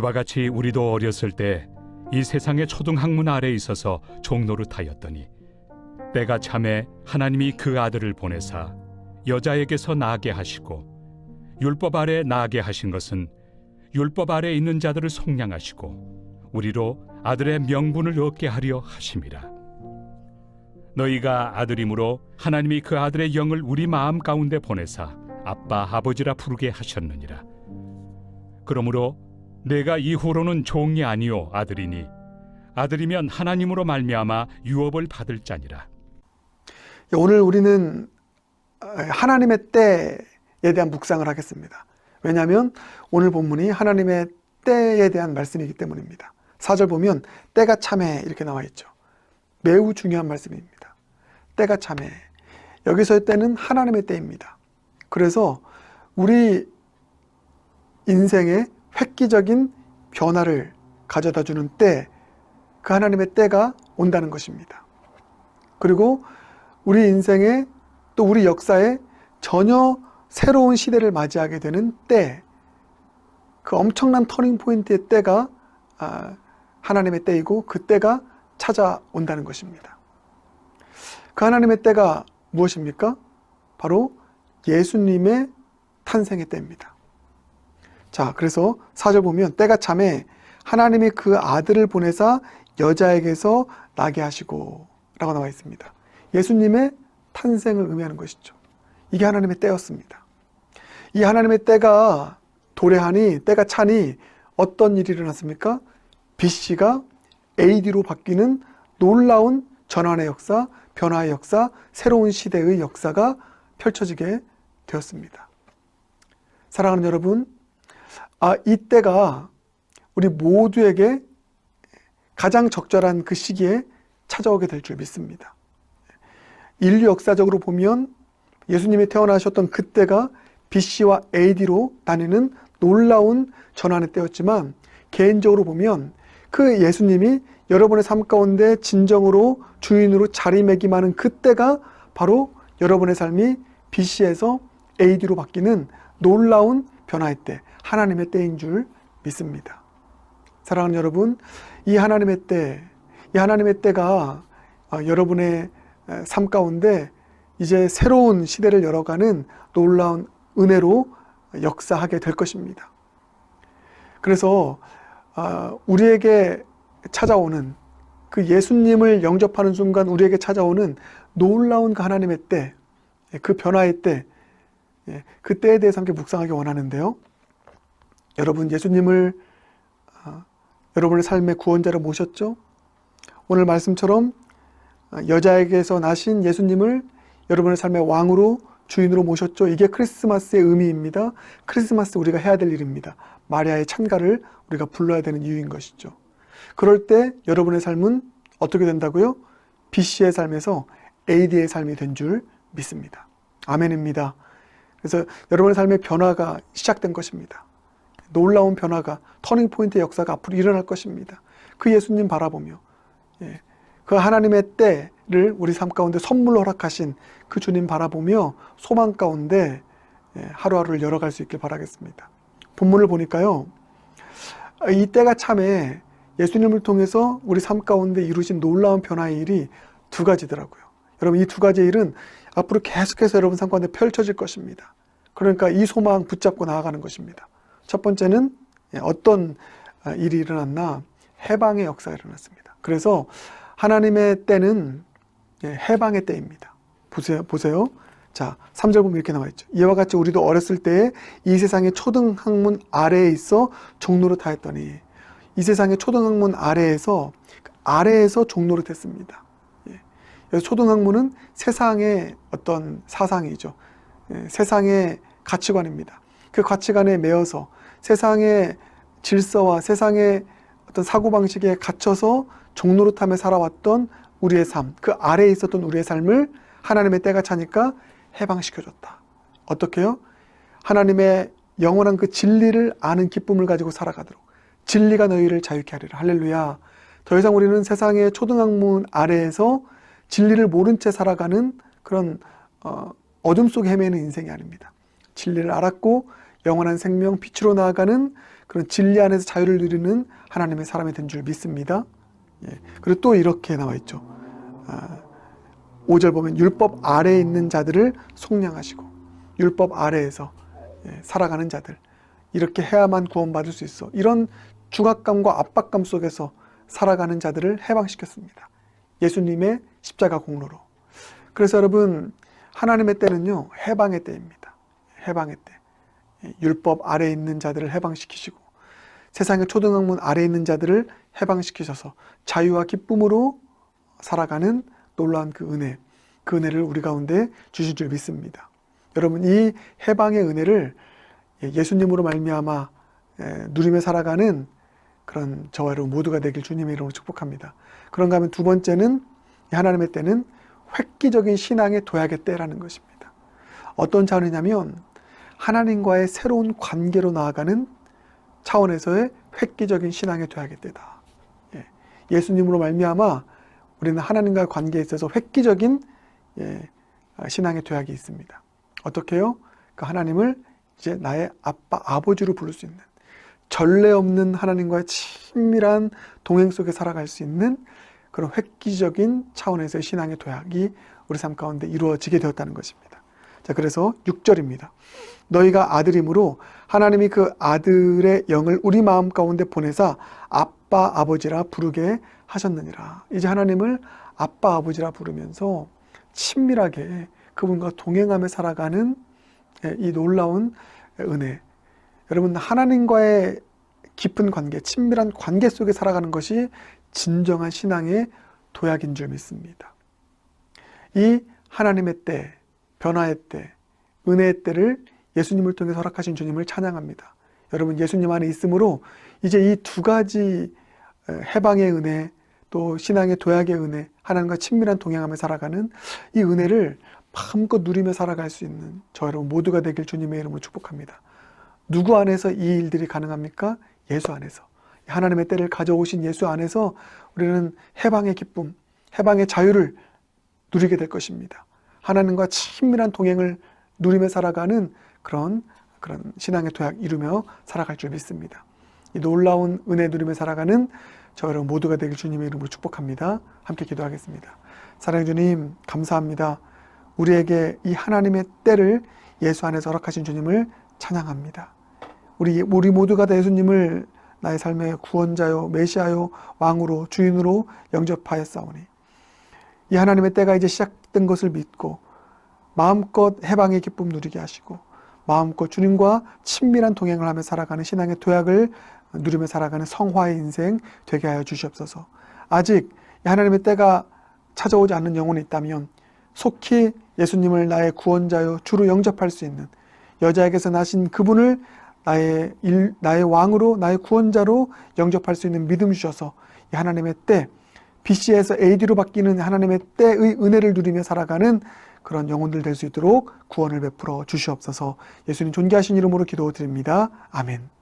이와 같이 우리도 어렸을 때 이 세상의 초등학문 아래에 있어서 종노릇하였더니 때가 참에 하나님이 그 아들을 보내사 여자에게서 나게 하시고 율법 아래 나게 하신 것은 율법 아래 있는 자들을 속량하시고 우리로 아들의 명분을 얻게 하려 하심이라. 너희가 아들이므로 하나님이 그 아들의 영을 우리 마음 가운데 보내사 아빠 아버지라 부르게 하셨느니라. 그러므로 내가 이후로는 종이 아니요 아들이니 아들이면 하나님으로 말미암아 유업을 받을 자니라. 오늘 우리는 하나님의 때에 대한 묵상을 하겠습니다. 왜냐하면 오늘 본문이 하나님의 때에 대한 말씀이기 때문입니다. 4절 보면 때가 참에 이렇게 나와 있죠. 매우 중요한 말씀입니다. 때가 참에. 여기서의 때는 하나님의 때입니다. 그래서 우리 인생에 획기적인 변화를 가져다 주는 때, 그 하나님의 때가 온다는 것입니다. 그리고 우리 인생에 또 우리 역사에 전혀 새로운 시대를 맞이하게 되는 때, 그 엄청난 터닝 포인트의 때가 하나님의 때이고 그 때가 찾아온다는 것입니다. 그 하나님의 때가 무엇입니까? 바로 예수님의 탄생의 때입니다. 자, 그래서 4절 보면 때가 참에 하나님이 그 아들을 보내사 여자에게서 나게 하시고 라고 나와 있습니다. 예수님의 탄생을 의미하는 것이죠. 이게 하나님의 때였습니다. 이 하나님의 때가 도래하니, 때가 차니 어떤 일이 일어났습니까? BC가 AD로 바뀌는 놀라운 전환의 역사, 변화의 역사, 새로운 시대의 역사가 펼쳐지게 되었습니다. 사랑하는 여러분, 이 때가 우리 모두에게 가장 적절한 그 시기에 찾아오게 될 줄 믿습니다. 인류 역사적으로 보면 예수님이 태어나셨던 그때가 BC와 AD로 나뉘는 놀라운 전환의 때였지만, 개인적으로 보면 그 예수님이 여러분의 삶 가운데 진정으로 주인으로 자리매김하는 그때가 바로 여러분의 삶이 BC에서 AD로 바뀌는 놀라운 변화의 때, 하나님의 때인 줄 믿습니다. 사랑하는 여러분, 이 하나님의 때, 이 하나님의 때가 여러분의 삶 가운데 이제 새로운 시대를 열어가는 놀라운 은혜로 역사하게 될 것입니다. 그래서 우리에게 찾아오는 그 예수님을 영접하는 순간 우리에게 찾아오는 놀라운 그 하나님의 때, 그 변화의 때, 그 때에 대해서 함께 묵상하기 원하는데요. 여러분, 예수님을 여러분의 삶의 구원자로 모셨죠? 오늘 말씀처럼 여자에게서 나신 예수님을 여러분의 삶의 왕으로, 주인으로 모셨죠? 이게 크리스마스의 의미입니다. 크리스마스 우리가 해야 될 일입니다. 마리아의 찬가를 우리가 불러야 되는 이유인 것이죠. 그럴 때 여러분의 삶은 어떻게 된다고요? BC의 삶에서 AD의 삶이 된 줄 믿습니다. 아멘입니다. 그래서 여러분의 삶의 변화가 시작된 것입니다. 놀라운 변화가, 터닝 포인트의 역사가 앞으로 일어날 것입니다. 그 예수님 바라보며, 그 하나님의 때를 우리 삶 가운데 선물로 허락하신 그 주님 바라보며 소망 가운데 하루하루를 열어갈 수 있길 바라겠습니다. 본문을 보니까요, 이 때가 참에 예수님을 통해서 우리 삶 가운데 이루신 놀라운 변화의 일이 두 가지더라고요. 여러분, 이 두 가지의 일은 앞으로 계속해서 여러분 삶 가운데 펼쳐질 것입니다. 그러니까 이 소망 붙잡고 나아가는 것입니다. 첫 번째는 어떤 일이 일어났나? 해방의 역사가 일어났습니다. 그래서 하나님의 때는 해방의 때입니다. 보세요. 자, 3절 보면 이렇게 나와 있죠. 이와 같이 우리도 어렸을 때에 이 세상의 초등학문 아래에 있어 종노릇하였더니, 이 세상의 초등학문 아래에서 종노릇했습니다. 그래서 초등학문은 세상의 어떤 사상이죠. 세상의 가치관입니다. 그 가치관에 매여서 세상의 질서와 세상의 어떤 사고방식에 갇혀서 종노릇하며 살아왔던 우리의 삶, 그 아래에 있었던 우리의 삶을 하나님의 때가 차니까 해방시켜줬다. 어떻게요? 하나님의 영원한 그 진리를 아는 기쁨을 가지고 살아가도록, 진리가 너희를 자유케 하리라. 할렐루야. 더 이상 우리는 세상의 초등학문 아래에서 진리를 모른 채 살아가는 그런 어둠 속에 헤매는 인생이 아닙니다. 진리를 알았고 영원한 생명, 빛으로 나아가는 그런 진리 안에서 자유를 누리는 하나님의 사람이 된 줄 믿습니다. 예. 그리고 또 이렇게 나와 있죠. 5절 보면 율법 아래에 있는 자들을 속량하시고, 율법 아래에서 살아가는 자들, 이렇게 해야만 구원받을 수 있어, 이런 중압감과 압박감 속에서 살아가는 자들을 해방시켰습니다. 예수님의 십자가 공로로. 그래서 여러분, 하나님의 때는요, 해방의 때입니다. 해방의 때. 율법 아래에 있는 자들을 해방시키시고, 세상의 초등학문 아래에 있는 자들을 해방시키셔서 자유와 기쁨으로 살아가는 놀라운 그 은혜를 우리 가운데 주신 줄 믿습니다. 여러분, 이 해방의 은혜를 예수님으로 말미암아 누리며 살아가는 그런 저와 여러분 모두가 되길 주님의 이름으로 축복합니다. 그런가 하면 두 번째는, 하나님의 때는 획기적인 신앙의 도약의 때라는 것입니다. 어떤 차원이냐면 하나님과의 새로운 관계로 나아가는 차원에서의 획기적인 신앙의 도약의 때다. 예수님으로 말미암아 우리는 하나님과의 관계에 있어서 획기적인 신앙의 도약이 있습니다. 어떻게요? 그 하나님을 이제 나의 아빠, 아버지로 부를 수 있는, 전례 없는 하나님과의 친밀한 동행 속에 살아갈 수 있는 그런 획기적인 차원에서의 신앙의 도약이 우리 삶 가운데 이루어지게 되었다는 것입니다. 자, 그래서 6절입니다. 너희가 아들이므로 하나님이 그 아들의 영을 우리 마음 가운데 보내사 아빠, 아버지라 부르게 하셨느니라. 이제 하나님을 아빠, 아버지라 부르면서 친밀하게 그분과 동행하며 살아가는 이 놀라운 은혜. 여러분, 하나님과의 깊은 관계, 친밀한 관계 속에 살아가는 것이 진정한 신앙의 도약인 줄 믿습니다. 이 하나님의 때, 변화의 때, 은혜의 때를 예수님을 통해 허락하신 주님을 찬양합니다. 여러분, 예수님 안에 있으므로 이제 이 두 가지 해방의 은혜, 또 신앙의 도약의 은혜, 하나님과 친밀한 동행하며 살아가는 이 은혜를 마음껏 누리며 살아갈 수 있는 저 여러분 모두가 되길 주님의 이름으로 축복합니다. 누구 안에서 이 일들이 가능합니까? 예수 안에서. 하나님의 때를 가져오신 예수 안에서 우리는 해방의 기쁨, 해방의 자유를 누리게 될 것입니다. 하나님과 친밀한 동행을 누리며 살아가는 그런 신앙의 도약 이루며 살아갈 줄 믿습니다. 이 놀라운 은혜 누리며 살아가는 저 여러분 모두가 되길 주님의 이름으로 축복합니다. 함께 기도하겠습니다. 사랑해 주님, 감사합니다. 우리에게 이 하나님의 때를 예수 안에서 허락하신 주님을 찬양합니다. 우리 모두가 다 예수님을 나의 삶의 구원자요, 메시아요, 왕으로, 주인으로 영접하였사오니 이 하나님의 때가 이제 시작된 것을 믿고 마음껏 해방의 기쁨 누리게 하시고 마음껏 주님과 친밀한 동행을 하며 살아가는 신앙의 도약을 누리며 살아가는 성화의 인생 되게 하여 주시옵소서. 아직 하나님의 때가 찾아오지 않는 영혼이 있다면 속히 예수님을 나의 구원자요 주로 영접할 수 있는, 여자에게서 나신 그분을 나의 왕으로, 나의 구원자로 영접할 수 있는 믿음 주셔서 이 하나님의 때, BC에서 AD로 바뀌는 하나님의 때의 은혜를 누리며 살아가는 그런 영혼들 될 수 있도록 구원을 베풀어 주시옵소서. 예수님 존귀하신 이름으로 기도드립니다. 아멘.